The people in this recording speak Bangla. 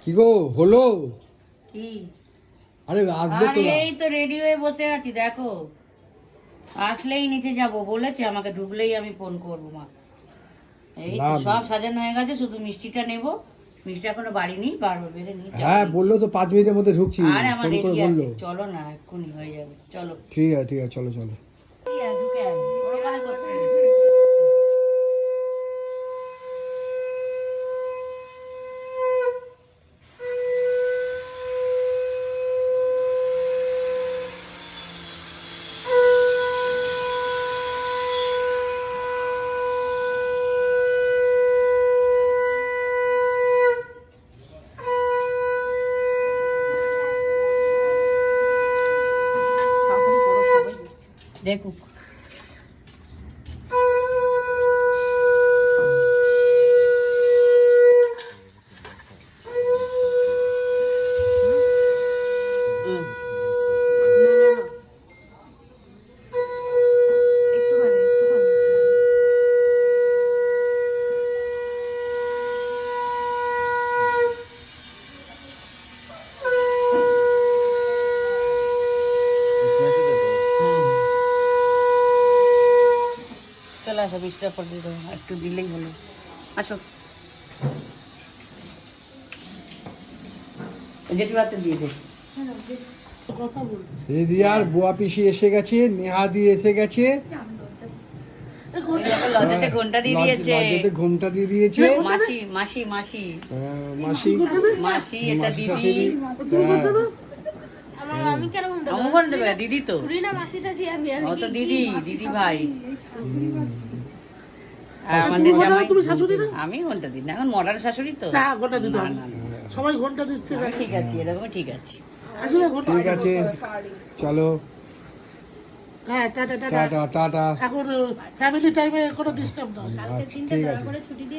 কি গো হলো? কি? আরে আসবে তো। এই তো রেডি হয়ে বসে আছি, দেখো আসলেই নিচে যাব বলেছে, আমাকে ঢুকলেই আমি ফোন করবো মা। এই তো না, সব সাজানো হয়ে গেছে, শুধু মিষ্টিটা নেব। মিষ্টি এখনো বাড়ি নেই, বাড়বো বেড়ে নিই। হ্যাঁ বললো তো 5 মিনিটের মধ্যে ঢুকছি, আরে আমার ফোন করে রেডি বললো। আছে, চলো না এক্ষুনি হয়ে যাবে, চলো। ঠিক আছে ঠিক আছে, চলো চলো। ঢুকে আয়, ওখানে করতে। দেখুক। চলে আসো, বৃষ্টিটা পড়ে দিতে হবে, একটু দিলেই হলো। আসো, জেঠিমাতে দিয়ে দে। দিদিয়ার বুয়া পিসি এসে গেছে, নেহাদি এসে গেছে। লজ্জাতে ঘন্টা দিয়ে দিয়েছে। লজ্জাতে ঘোমটা দিয়ে দিয়েছে। মাসি মাসি মাসি মাসি মাসি, এটা মাসি দিদি। শাশুড়ি। আমি কেন ঘুমটা আমি করে দেবে, দিদি তো। করি না, মাসি টাসি আমি আর ও তো দিদি, দিদি ভাই। আর হ্যাঁ, আমাদের জামাই। তুমি শাশুড়ি না? আমি ঘন্টা দিই না, এখন মডার্ন শাশুড়ি তো। না, ঘন্টা দিতে না, হবে। না, না, সবাই ঘন্টা দিচ্ছে আমি ঠিক আছি, এরকমই ঠিক আছি। আসলে ঘন্টা। ঠিক আছে চলো, হ্যাঁ, টাটা টাটা। Tata tata. এখন ফ্যামিলি টাইমে কোনো ডিস্টার্ব নয়। আচ্ছা, ঠিক আছে। ছুটি দিয়ে